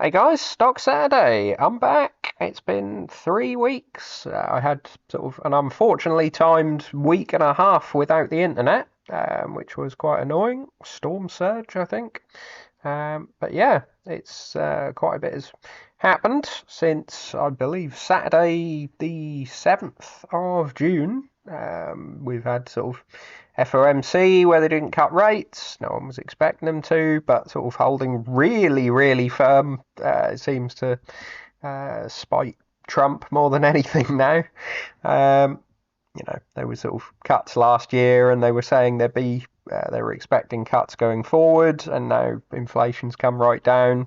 Hey guys, Stock Saturday. I'm back. It's been 3 weeks. I had sort of an unfortunately timed week and a half without the internet, which was quite annoying. Storm surge, I think. But yeah, it's quite a bit has happened since I believe Saturday the 7th of June. We've had sort of FOMC where they didn't cut rates. No one was expecting them to, but sort of holding really, really firm. It seems to spite Trump more than anything now. Um, there were sort of cuts last year, and they were saying they were expecting cuts going forward, and now inflation's come right down,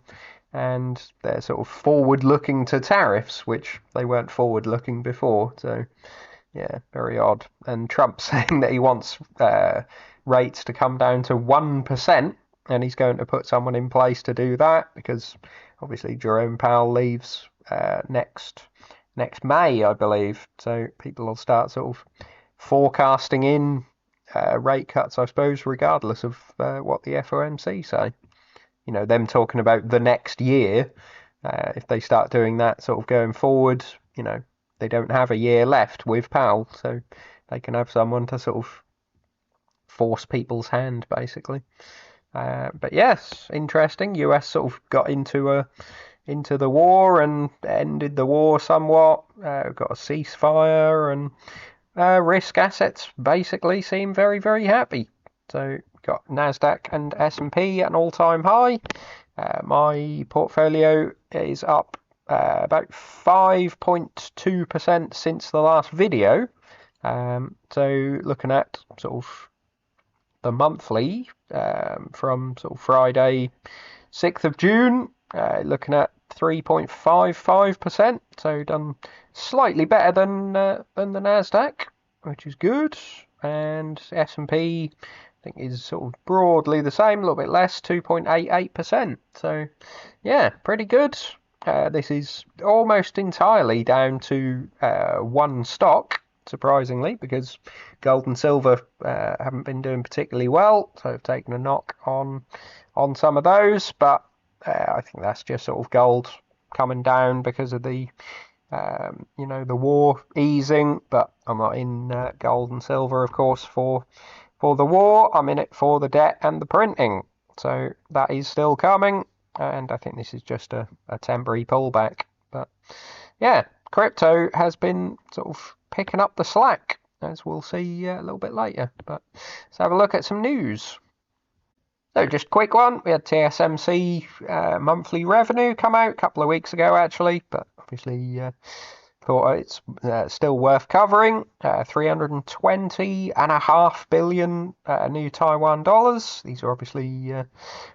and they're sort of forward looking to tariffs, which they weren't forward looking before. So yeah, very odd. And Trump saying that he wants rates to come down to 1%, and he's going to put someone in place to do that because obviously Jerome Powell leaves next May, I believe. So people will start sort of forecasting in rate cuts, I suppose, regardless of what the FOMC say. You know, them talking about the next year. If they start doing that sort of going forward, they don't have a year left with Powell, so they can have someone to sort of force people's hand, basically. But yes, interesting. US sort of got into the war and ended the war somewhat. Got a ceasefire, and risk assets basically seem very, very happy. So got Nasdaq and S&P at an all-time high. My portfolio is up about 5.2% since the last video. So looking at sort of the monthly from sort of Friday 6th of June, looking at 3.55%. So done slightly better than the Nasdaq, which is good. And S&P I think is sort of broadly the same, a little bit less, 2.88%. So yeah, pretty good. This is almost entirely down to one stock, surprisingly, because gold and silver haven't been doing particularly well, so I've taken a knock on some of those. But I think that's just sort of gold coming down because of the the war easing. But I'm not in gold and silver, of course, for the war. I'm in it for the debt and the printing. So that is still coming, and I think this is just a temporary pullback. But yeah, crypto has been sort of picking up the slack, as we'll see a little bit later. But let's have a look at some news. So just a quick one, we had TSMC monthly revenue come out a couple of weeks ago actually, but obviously thought it's still worth covering. 320.5 billion new Taiwan dollars. These are obviously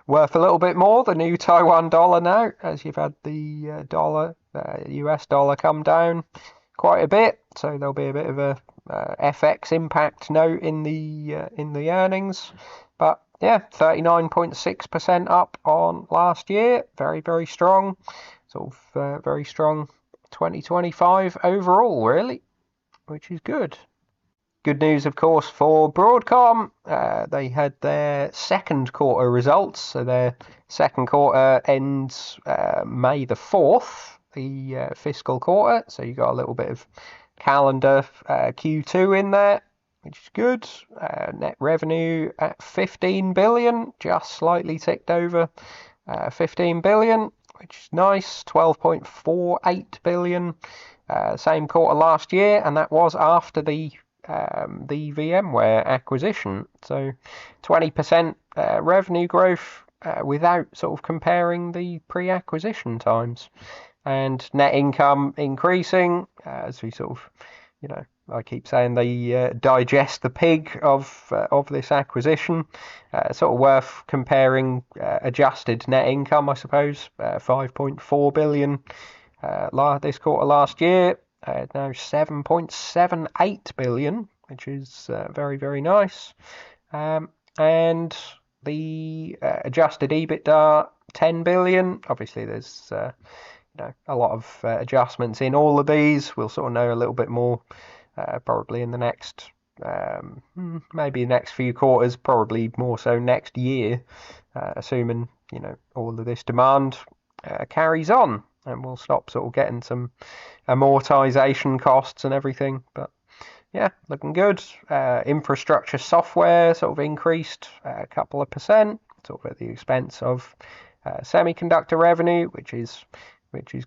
worth a little bit more, the new Taiwan dollar now, as you've had the US dollar come down quite a bit. So there'll be a bit of a FX impact note in the earnings. But yeah, 39.6% up on last year. Very, very strong. Sort of very strong 2025 overall, really, which is good. Good news, of course, for Broadcom. They had their second quarter results. So their second quarter ends May the 4th, the fiscal quarter. So you got a little bit of calendar Q2 in there, which is good. Net revenue at 15 billion, just slightly ticked over 15 billion, which is nice. 12.48 billion, same quarter last year, and that was after the VMware acquisition. So 20% revenue growth without sort of comparing the pre-acquisition times. And net income increasing as we sort of, I keep saying they digest the pig of this acquisition. Sort of worth comparing adjusted net income, I suppose. 5.4 billion this quarter last year. Now 7.78 billion, which is very, very nice. And the adjusted EBITDA 10 billion. Obviously, there's a lot of adjustments in all of these. We'll sort of know a little bit more probably in the next, maybe the next few quarters, probably more so next year, assuming all of this demand carries on, and we'll stop sort of getting some amortization costs and everything. But yeah, looking good. Infrastructure software sort of increased a couple of percent, sort of at the expense of semiconductor revenue, which is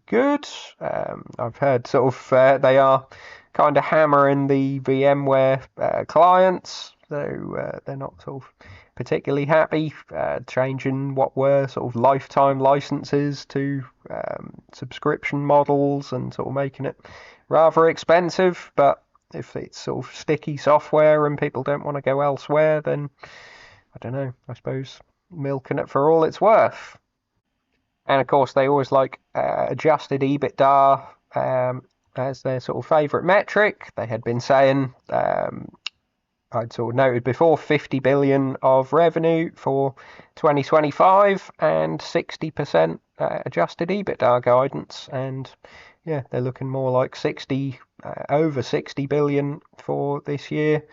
good. I've heard sort of they are kind of hammering the VMware clients, so they're not sort of particularly happy, changing what were sort of lifetime licenses to subscription models and sort of making it rather expensive. But if it's sort of sticky software and people don't want to go elsewhere, then I don't know, I suppose milking it for all it's worth. And of course, they always like adjusted EBITDA as their sort of favourite metric. They had been saying, I'd sort of noted before, 50 billion of revenue for 2025 and 60% adjusted EBITDA guidance. And yeah, they're looking more like over 60 billion for this year,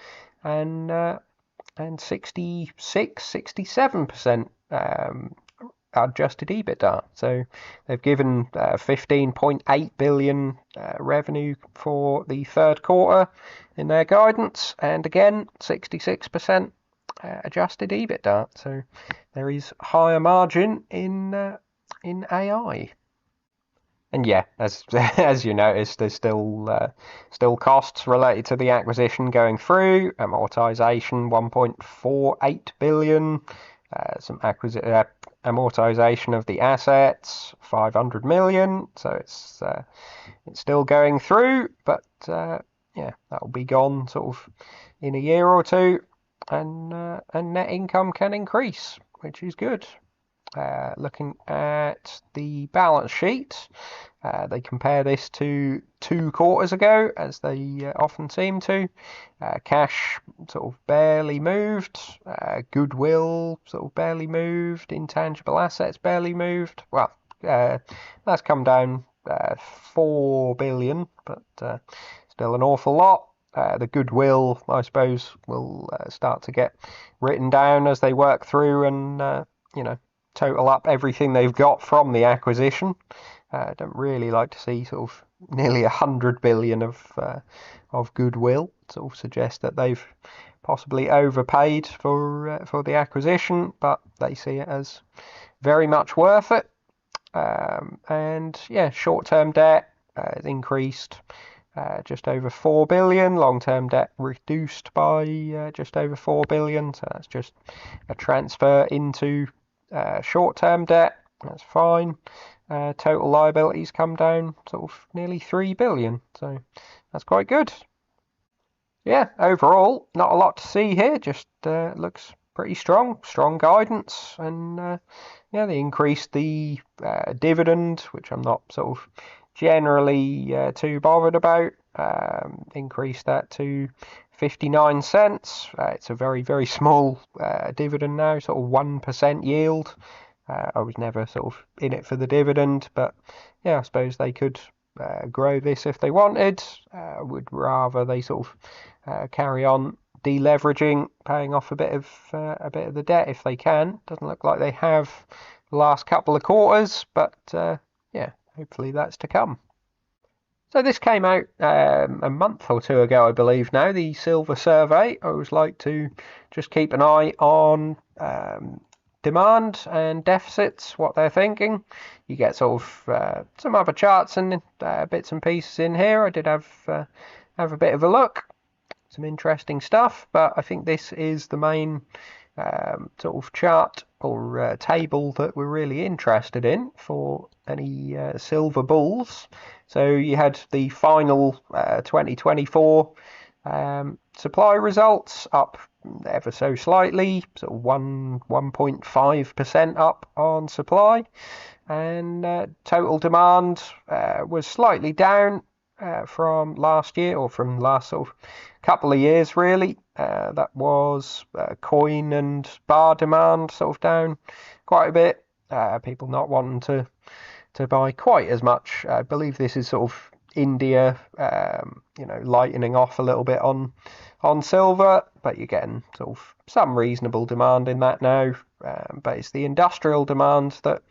and 67% adjusted EBITDA. So they've given 15.8 billion revenue for the third quarter in their guidance, and again 66% adjusted EBITDA. So there is higher margin in AI. And yeah, as you noticed, there's still costs related to the acquisition going through. Amortization 1.48 billion. Some amortization of the assets 500 million. So it's still going through, but yeah, that'll be gone sort of in a year or two, and net income can increase, which is good. Looking at the balance sheet, they compare this to 2 quarters ago, as they often seem to. Cash sort of barely moved, goodwill sort of barely moved, intangible assets barely moved. Well, that's come down 4 billion, but still an awful lot. The goodwill, I suppose, will start to get written down as they work through and total up everything they've got from the acquisition. Don't really like to see sort of nearly 100 billion of goodwill. Sort of suggest that they've possibly overpaid for the acquisition, but they see it as very much worth it. And yeah, short-term debt has increased just over 4 billion. Long-term debt reduced by just over 4 billion. So that's just a transfer into short-term debt. That's fine. Total liabilities come down sort of nearly 3 billion. So that's quite good. Yeah, overall, not a lot to see here. Just looks pretty strong guidance, and yeah, they increased the dividend, which I'm not sort of generally too bothered about. Increased that to 59 cents. It's a very, very small dividend now, sort of 1% yield. I was never sort of in it for the dividend, but yeah, I suppose they could grow this if they wanted. Would rather they sort of carry on deleveraging, paying off a bit of the debt if they can. Doesn't look like they have the last couple of quarters, but yeah, hopefully that's to come. So this came out a month or two ago, I believe now, the Silver Survey. I always like to just keep an eye on demand and deficits, what they're thinking. You get sort of some other charts and bits and pieces in here. I did have a bit of a look. Some interesting stuff, but I think this is the main sort of chart or table that we're really interested in for any silver bulls. So you had the final 2024 supply results up ever so slightly, sort of 1.5% up on supply, and total demand was slightly down from last year, or from last sort of couple of years really. That was coin and bar demand sort of down quite a bit. People not wanting to buy quite as much. I believe this is sort of India, lightening off a little bit on silver, but you're getting sort of some reasonable demand in that now. But it's the industrial demand that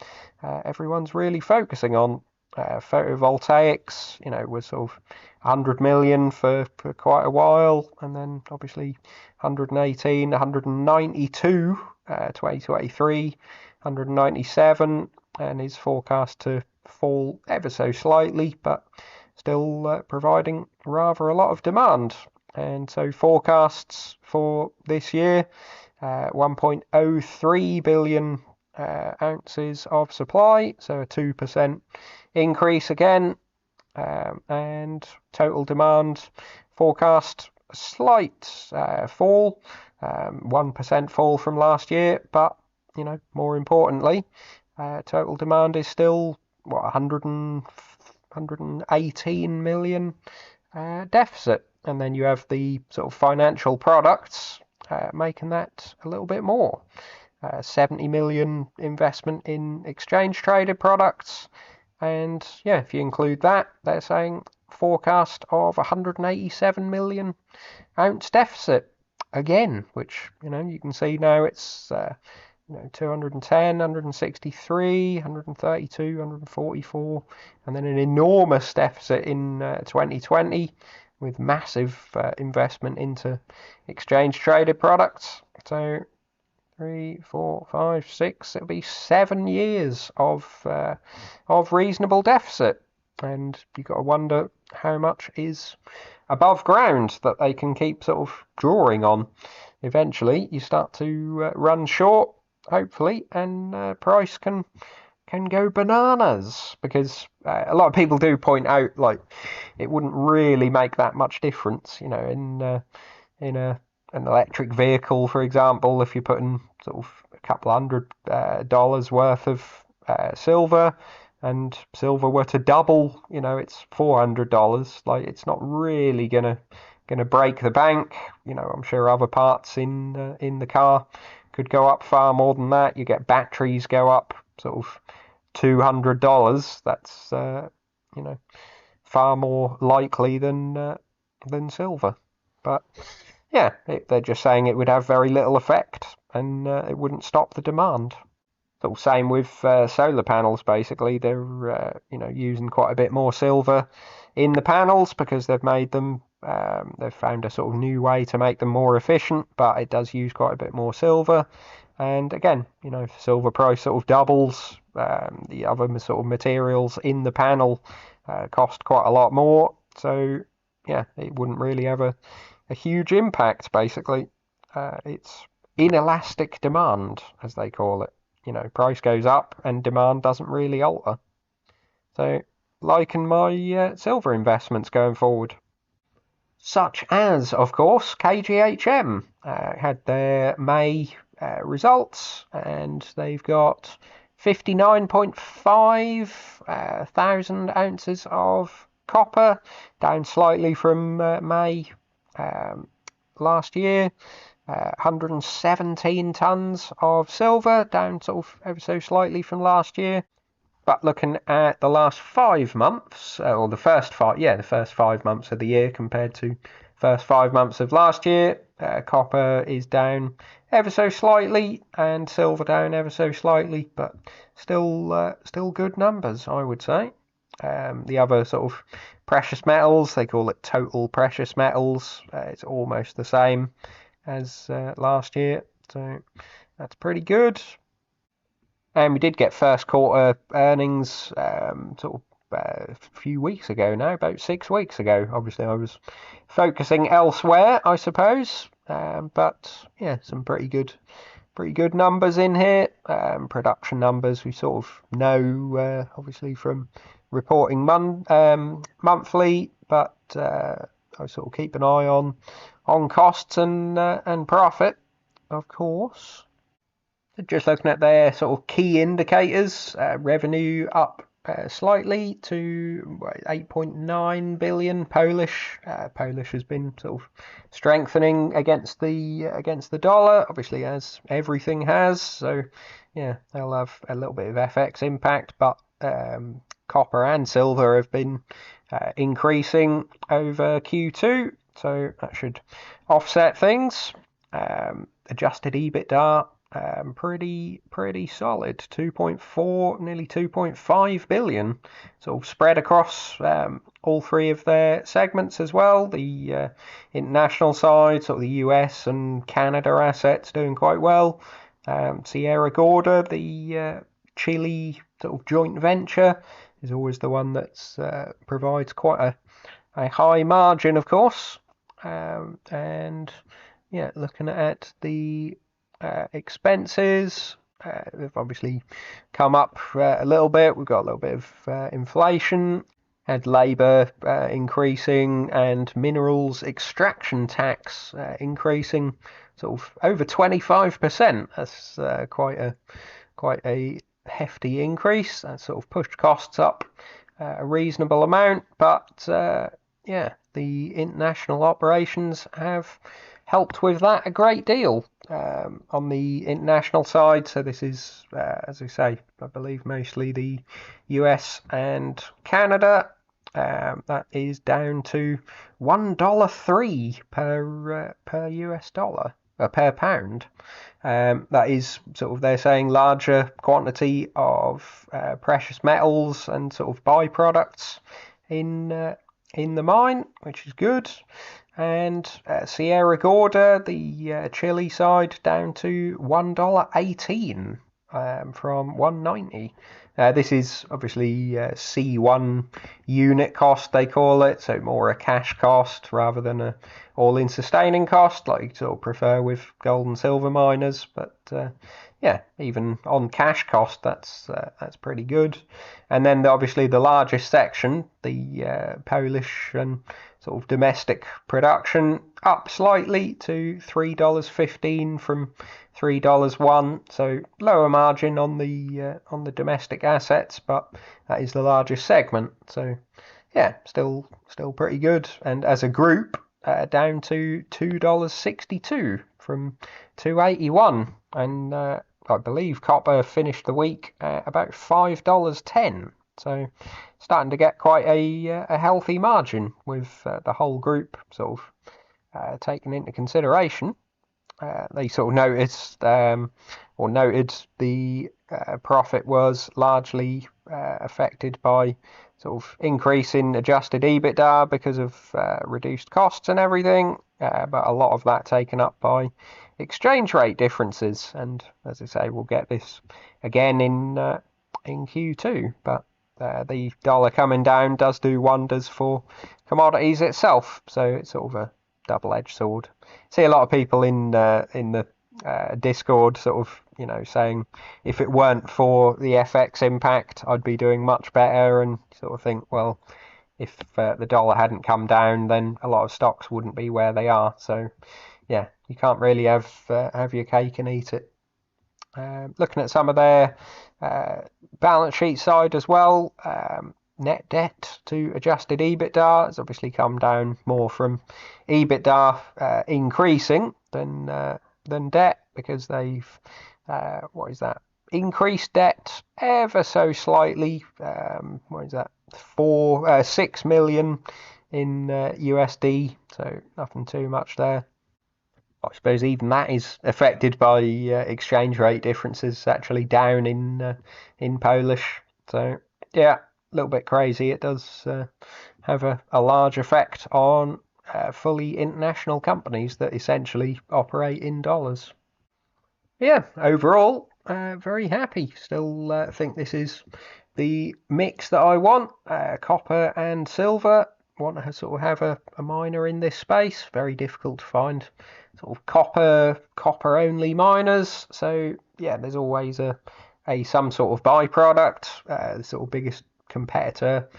everyone's really focusing on. Photovoltaics, was sort of 100 million for quite a while, and then obviously 118, 192, 2023, 197, and is forecast to fall ever so slightly, but still providing rather a lot of demand. And so forecasts for this year, 1.03 billion ounces of supply, so a 2% increase again, and total demand forecast a slight fall, 1% fall from last year, but more importantly, total demand is still 118 million deficit, and then you have the sort of financial products making that a little bit more. 70 million investment in exchange traded products, and if you include that, they're saying forecast of 187 million ounce deficit again, which you can see now it's 210, 163, 132, 144, and then an enormous deficit in 2020 with massive investment into exchange traded products. So 3, 4, 5, 6, it'll be 7 years of reasonable deficit, and you've got to wonder how much is above ground that they can keep sort of drawing on. Eventually you start to run short, hopefully, and price can go bananas, because a lot of people do point out like it wouldn't really make that much difference, in an electric vehicle, for example. If you're putting sort of a couple $100 worth of silver, and silver were to double, it's $400. Like, it's not really gonna break the bank. I'm sure other parts in the car could go up far more than that. You get batteries go up sort of $200. That's far more likely than silver. But they're just saying it would have very little effect, and it wouldn't stop the demand. So same with solar panels. Basically, they're using quite a bit more silver in the panels because they've made them. They've found a sort of new way to make them more efficient, but it does use quite a bit more silver. And again, if silver price sort of doubles, the other sort of materials in the panel cost quite a lot more. So it wouldn't really have a huge impact. Basically, it's inelastic demand, as they call it. Price goes up and demand doesn't really alter. So, liking my silver investments going forward. Such as, of course, KGHM had their May results, and they've got 59.5 thousand ounces of copper, down slightly from May last year. 117 tons of silver, down sort of ever so slightly from last year. But looking at the last 5 months, or the first 5 months of the year compared to first 5 months of last year, copper is down ever so slightly, and silver down ever so slightly, but still good numbers, I would say. The other sort of precious metals, they call it total precious metals. It's almost the same as last year, so that's pretty good. And we did get first quarter earnings sort of a few weeks ago now, about 6 weeks ago. Obviously, I was focusing elsewhere, I suppose, but some pretty good numbers in here. Production numbers we sort of know, obviously, from reporting monthly, but I sort of keep an eye on costs and profit, of course. Just looking at their sort of key indicators, revenue up slightly to 8.9 billion. Polish has been sort of strengthening against the dollar, obviously, as everything has. So they'll have a little bit of FX impact, but copper and silver have been increasing over Q2, so that should offset things. Adjusted EBITDA pretty solid, 2.4, nearly 2.5 billion, sort of spread across all three of their segments as well. The international side, sort of the US and Canada assets doing quite well. Sierra Gorda, the Chile sort of joint venture, is always the one that provides quite a high margin, of course. And yeah, looking at the expenses, they've obviously come up a little bit. We've got a little bit of inflation, had labour increasing, and minerals extraction tax increasing sort of over 25%. That's quite a hefty increase. That sort of pushed costs up a reasonable amount, but yeah, the international operations have helped with that a great deal on the international side. So this is, as I say, I believe mostly the US and Canada. That is down to $1.03 per US dollar, per pound. That is sort of, they're saying, larger quantity of precious metals and sort of byproducts in the mine, which is good. And Sierra Gorda, the Chile side, down to $1.18 from $1.90. This is obviously C1 unit cost, they call it, so more a cash cost rather than a all-in sustaining cost, like you sort of prefer with gold and silver miners. But yeah, even on cash cost, that's pretty good. And then obviously the largest section, the Polish and sort of domestic production, up slightly to $3.15 from $3.01. So lower margin on the domestic assets, but that is the largest segment. So yeah, still pretty good. And as a group, down to $2.62 from $2.81. And I believe copper finished the week at about $5.10. So starting to get quite a healthy margin with the whole group sort of taken into consideration. They sort of noticed or noted the profit was largely affected by sort of increase in adjusted EBITDA because of reduced costs and everything, but a lot of that taken up by exchange rate differences. And as I say, we'll get this again in Q2, but the dollar coming down does do wonders for commodities itself, so it's sort of a double-edged sword. See a lot of people in the Discord sort of, you know, saying if it weren't for the FX impact, I'd be doing much better, and sort of think, well, if the dollar hadn't come down, then a lot of stocks wouldn't be where they are. So yeah, you can't really have your cake and eat it. Looking at some of their balance sheet side as well, net debt to adjusted EBITDA has obviously come down more from EBITDA increasing than debt, because they've increased debt ever so slightly. 6 million in USD, so nothing too much there. I suppose even that is affected by exchange rate differences, actually down in Polish. So yeah, a little bit crazy. It does have a large effect on fully international companies that essentially operate in dollars. Yeah, overall, very happy. Still think this is the mix that I want, copper and silver. Want to sort of have a miner in this space. Very difficult to find sort of copper only miners. So yeah, there's always some sort of byproduct. The sort of biggest competitor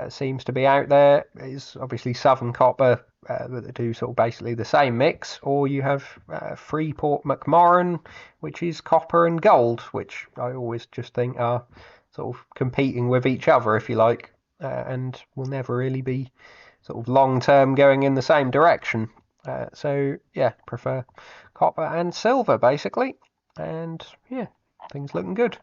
seems to be out there is obviously Southern Copper, that they do sort of basically the same mix, or you have Freeport McMoran, which is copper and gold, which I always just think are sort of competing with each other, if you like, and will never really be sort of long term going in the same direction. So yeah, prefer copper and silver basically, and yeah, things looking good.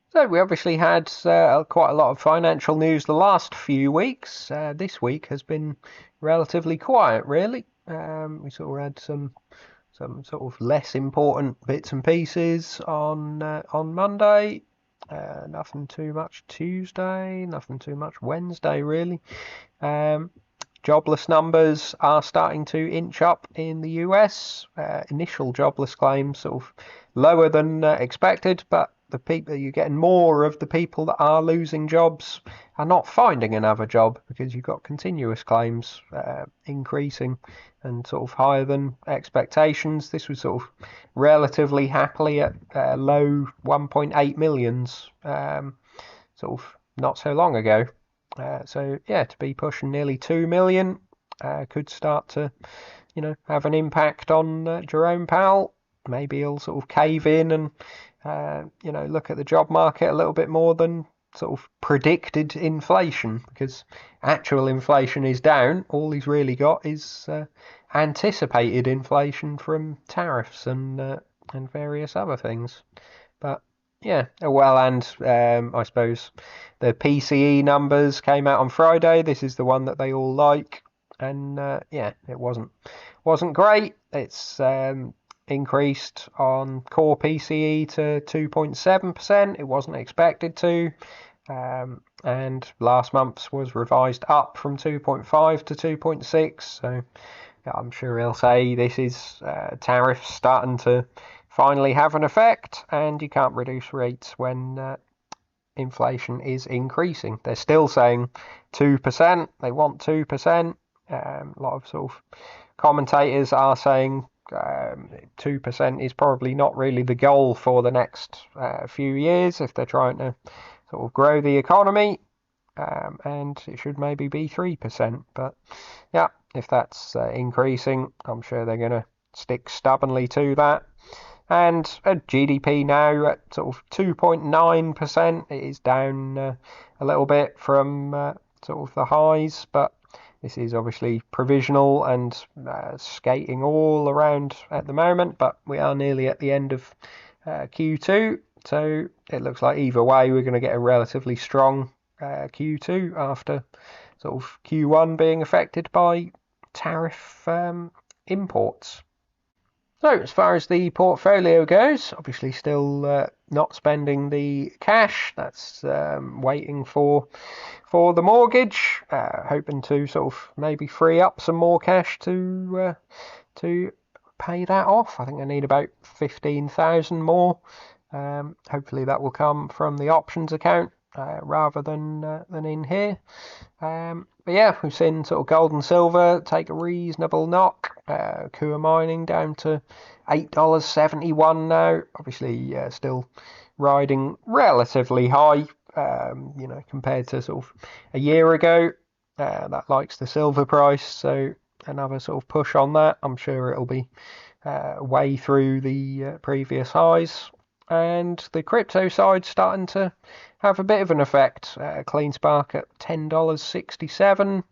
So we obviously had quite a lot of financial news the last few weeks. This week has been relatively quiet, really. We sort of had some sort of less important bits and pieces on Monday. Nothing too much Tuesday, nothing too much Wednesday, really. Um, Jobless numbers are starting to inch up in the US. Initial jobless claims sort of lower than expected, but the people you're getting more of the people that are losing jobs are not finding another job because you've got continuous claims increasing and sort of higher than expectations. This was sort of relatively happily at low 1.8 millions sort of not so long ago. So yeah, to be pushing nearly 2 million could start to, have an impact on Jerome Powell. Maybe he'll sort of cave in and, look at the job market a little bit more than sort of predicted inflation, because actual inflation is down. All he's really got is anticipated inflation from tariffs and various other things. But yeah, well, and I suppose the PCE numbers came out on Friday. This is the one that they all like, and yeah, it wasn't great. It's increased on core PCE to 2.7%. It wasn't expected to. And last month's was revised up from 2.5 to 2.6. So yeah, I'm sure he'll say this is tariffs starting to finally have an effect, and you can't reduce rates when inflation is increasing. They're still saying 2%. They want 2%. A lot of sort of commentators are saying 2% is probably not really the goal for the next few years if they're trying to sort of grow the economy, and it should maybe be 3%. But yeah, if that's increasing, I'm sure they're going to stick stubbornly to that. And GDP now at sort of 2.9%. It is down a little bit from sort of the highs, but this is obviously provisional and skating all around at the moment. But we are nearly at the end of Q2, so it looks like either way we're going to get a relatively strong Q2 after sort of Q1 being affected by tariff imports. So as far as the portfolio goes, obviously still not spending the cash. That's waiting for the mortgage. Hoping to sort of maybe free up some more cash to pay that off. I think I need about 15,000 more. Hopefully that will come from the options account rather than in here. But yeah, we've seen sort of gold and silver take a reasonable knock. Kua mining down to $8.71 now. Obviously, still riding relatively high, compared to sort of a year ago. That likes the silver price, so another sort of push on that. I'm sure it'll be way through the previous highs. And the crypto side starting to have a bit of an effect. CleanSpark at $10.67,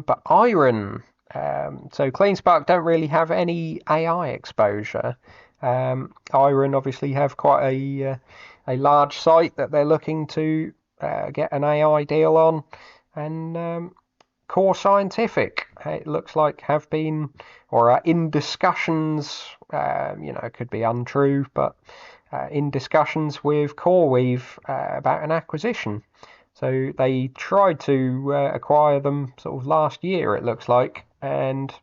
but IREN. So CleanSpark don't really have any AI exposure. IREN obviously have quite a large site that they're looking to get an AI deal on, and Core Scientific, it looks like, have been or are in discussions. It could be untrue, but in discussions with CoreWeave about an acquisition. So they tried to acquire them sort of last year, it looks like, and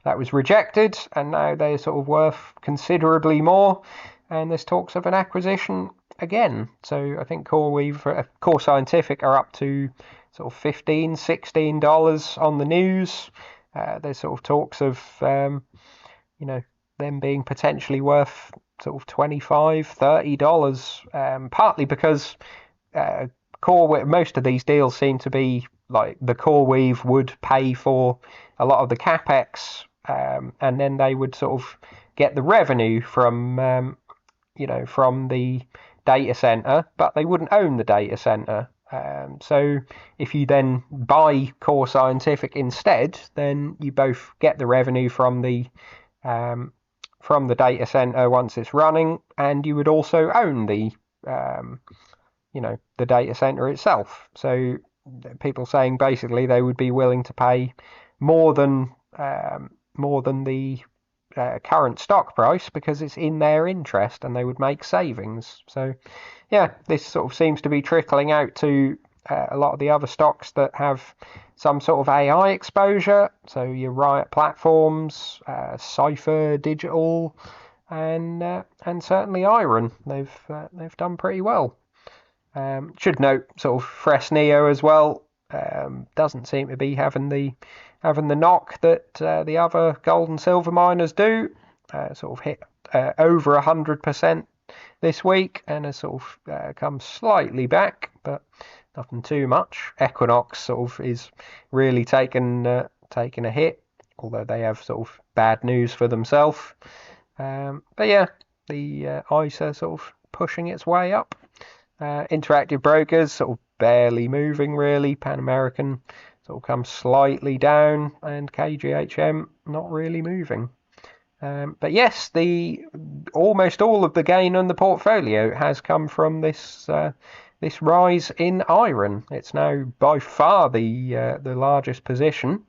that was rejected, and now they're sort of worth considerably more, and there's talks of an acquisition again. So I think CoreWeave, Core Scientific are up to sort of $15, $16 on the news. There's sort of talks of, them being potentially worth sort of $25, $30, partly because most of these deals seem to be like the CoreWeave would pay for a lot of the capex, and then they would sort of get the revenue from from the data center, but they wouldn't own the data center. So if you then buy Core Scientific instead, then you both get the revenue from the data center once it's running, and you would also own the data center itself. So people saying basically they would be willing to pay more than the current stock price because it's in their interest and they would make savings. So yeah, this sort of seems to be trickling out to a lot of the other stocks that have some sort of AI exposure. So your Riot Platforms, Cipher Digital, and certainly IREN. They've done pretty well. Should note sort of Fresnillo as well. Doesn't seem to be having the knock that the other gold and silver miners do. Sort of hit over 100% this week and has sort of come slightly back, but nothing too much. Equinox sort of is really taking a hit, although they have sort of bad news for themselves. But yeah, the ISA sort of pushing its way up. Interactive Brokers sort of barely moving really. Pan American sort of comes slightly down, and KGHM not really moving. But yes, almost all of the gain on the portfolio has come from this rise in IREN. It's now by far the largest position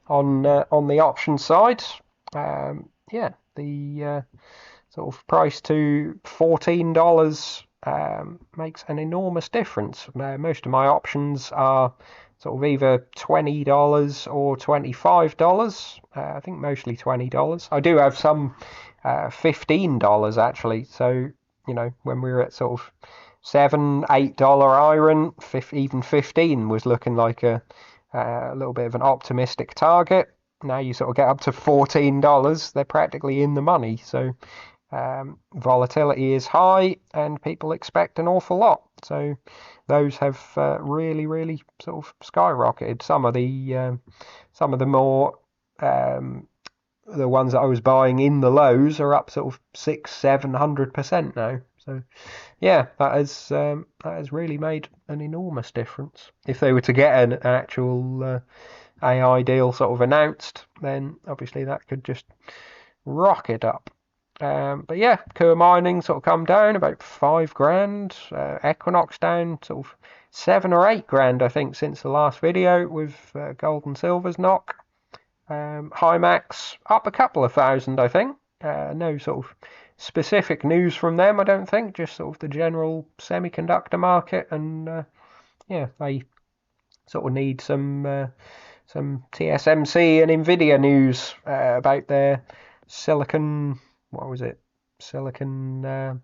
on the option side. The sort of price to $14 makes an enormous difference. Most of my options are sort of either $20 or $25. I think mostly $20. I do have some $15 actually. So when we were at sort of $7, $8 IREN, even 15 was looking like a little bit of an optimistic target. Now you sort of get up to $14, they're practically in the money. So volatility is high and people expect an awful lot. So those have really, really sort of skyrocketed. Some of the more the ones that I was buying in the lows are up sort of 600-700% now. So yeah, that has really made an enormous difference. If they were to get an actual AI deal sort of announced, then obviously that could just rocket up. But yeah, Coeur Mining sort of come down about $5,000. Equinox down sort of $7 or $8,000, I think, since the last video with gold and silver's knock. Hymax up a couple of thousand, I think. No sort of specific news from them, I don't think. Just sort of the general semiconductor market, and they sort of need some TSMC and Nvidia news about their silicon. What was it? Silicon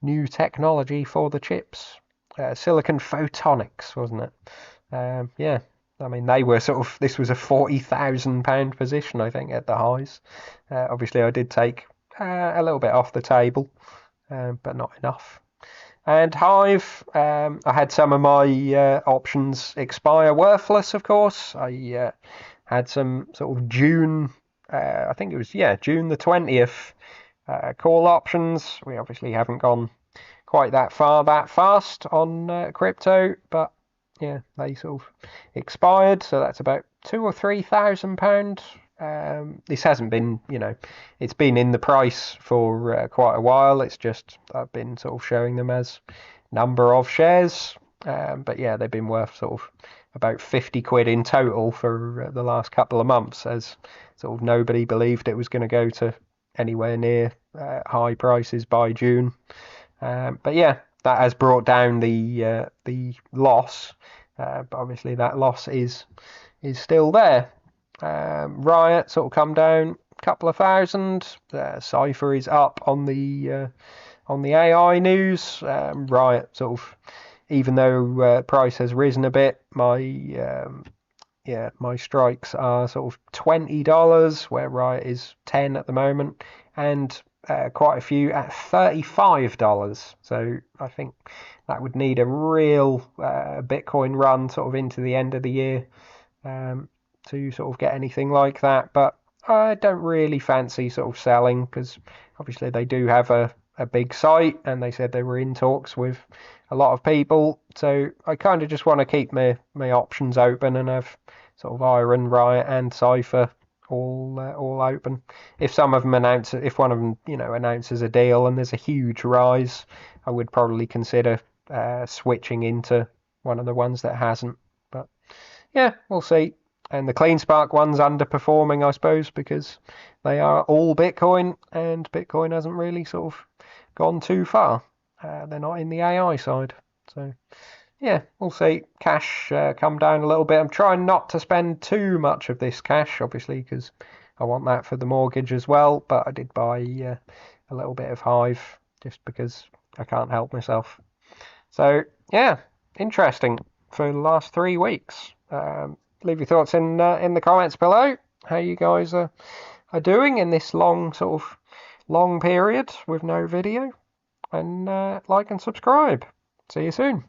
new technology for the chips. Silicon photonics, wasn't it? Yeah. I mean, they were sort of, this was a £40,000 position, I think, at the highs. Obviously, I did take a little bit off the table, but not enough. And Hive, I had some of my options expire worthless, of course. I had some sort of June, I think it was, June the 20th call options. We obviously haven't gone quite that far that fast on crypto, but yeah, they sort of expired, so that's about £2,000 or £3,000. This hasn't been, it's been in the price for quite a while. It's just I've been sort of showing them as number of shares, but yeah, they've been worth sort of about 50 quid in total for the last couple of months, as sort of nobody believed it was going to go to anywhere near high prices by June. But yeah, that has brought down the loss, but obviously that loss is still there. Riot sort of come down a couple of thousand. Cipher is up on the AI news. Riot sort of, even though price has risen a bit, my strikes are sort of $20, where Riot is 10 at the moment, and quite a few at $35. So I think that would need a real Bitcoin run sort of into the end of the year to sort of get anything like that. But I don't really fancy sort of selling, because obviously they do have a big site, and they said they were in talks with a lot of people. So I kind of just want to keep my options open and have sort of IREN, Riot, and Cipher all open. If some of them if one of them announces a deal and there's a huge rise, I would probably consider switching into one of the ones that hasn't. But yeah, we'll see. And the CleanSpark one's underperforming, I suppose, because they are all Bitcoin, and Bitcoin hasn't really sort of gone too far. They're not in the AI side. So yeah, we'll see. Cash come down a little bit. I'm trying not to spend too much of this cash, obviously, because I want that for the mortgage as well. But I did buy a little bit of Hive just because I can't help myself. So yeah, interesting for the last 3 weeks. Leave your thoughts in the comments below. How you guys are doing in this long period with no video, and like and subscribe. See you soon.